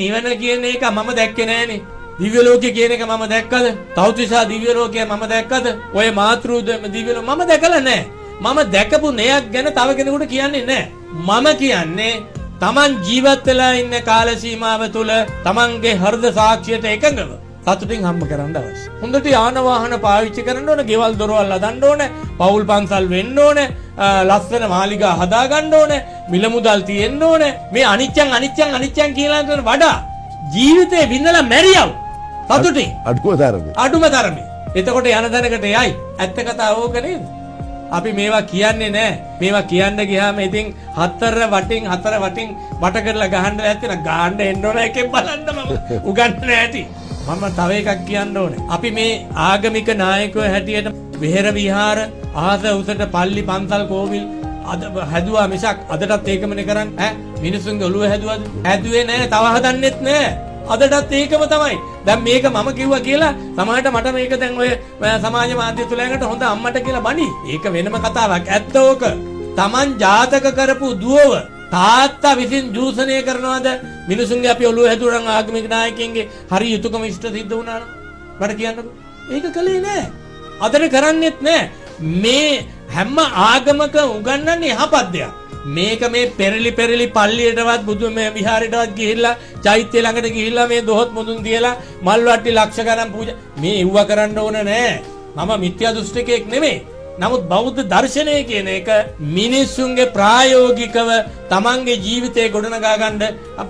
නිවන කියන එක මම දැක්කේ නෑනේ. දිව්‍ය ලෝකය කියන එක මම දැක්කද? තවතිසා දිව්‍ය ලෝකය මම දැක්කද? ඔය මාතෘ දිව්‍ය ලෝක මම දැකලා නෑ. මම දැකපු නයක් ගැන තව කෙනෙකුට කියන්නේ නෑ. මම කියන්නේ Taman ජීවත් වෙලා ඉන්න කාල සීමාව තුළ Tamanගේ හෘද සාක්ෂියට එකඟව සතුටින් හම්බ කරන්න අවශ්‍ය. හොඳට යාන වාහන පාවිච්චි කරන්න ඕන, ගෙවල් දොරවල් හදන්න ඕන, පවුල් පන්සල් වෙන්න ඕන, ලස්සන මාලිගා හදා ගන්න ඕන, මිල මුදල් තියෙන්න ඕන. මේ අනිච්චන් කියලාට වඩා ජීවිතේ විඳලා මැරියව සතුටින් අඩුම තරමේ. එතකොට යන තැනකට යයි. ඇත්ත කතාව ඕක නේද? අපි මේවා කියන්නේ නැහැ. මේවා කියන්න ගියාම ඉතින් හතර වටින් වට කරලා ගහන්න නැත්නම් ගහන්න එන්න ඕන එකෙන් බලන්න මම උගන්වන්න ඇති. මම තව එකක් කියන්න ඕනේ. අපි මේ ආගමික නායකයෝ හැටියට විහෙර විහාර ආස උසට පල්ලි පන්සල් කෝවිල් අද හැදුවා මිසක් අදටත් ඒකමනේ කරන්නේ. මිනිසුන්ගේ ඔළුව හැදුවද? හැදුවේ නැහැ. තව හදන්නෙත් නැහැ. අදටත් ඒකම තමයි. දැන් මේක මම කිව්වා කියලා සමාජයට මට මේක දැන් ඔය සමාජ මාධ්‍ය තුලකට හොඳ අම්මට කියලා බණි. ඒක වෙනම කතාවක්. ඇත්ත ඕක. Taman ජාතක කරපු දුවව තාත්තා විසින් දූෂණය කරනවාද? මිනිසුන්ගේ අපි ඔළුව හැදුවනම් ආගමික නායකයන්ගේ හරි යුතුයකම ඉෂ්ට සිද්ධ වුණා නම් මට කියන්නකෝ. ඒක කලේ නෑ. අදට කරන්නේත් නෑ. මේ හැම ආගමක උගන්වන්නේ යහපත් දෙයක්. මේක මේ පෙරලි පල්ලියටවත් බුදු මේ විහාරයටවත් ගිහිල්ලා චෛත්‍ය ළඟට ගිහිල්ලා මේ දොහොත් මුදුන් තියලා මල් වට්ටි ලක්ෂ ගණන් පූජා මේ ඉව්ව කරන්න ඕන නෑ. මම මිත්‍යා දෘෂ්ටිකයෙක් නෙමෙයි. නමුත් බෞද්ධ දර්ශනය කියන එක මිනිස්සුන්ගේ ප්‍රායෝගිකව තමන්ගේ ජීවිතේ ගොඩනගා ගන්න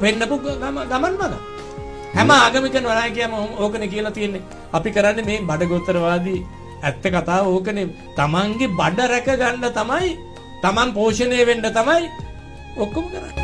පෙන්නපු ගමන් මඟ. හැම ආගමික නායකයම ඕකනේ කියලා තියෙන්නේ. අපි කරන්නේ මේ බඩගෝතරවාදී ඇත්ත කතාව ඕකනේ. තමන්ගේ බඩ රැක ගන්න තමයි, තමන් පෝෂණය වෙන්න තමයි ඔක්කොම කරන්නේ.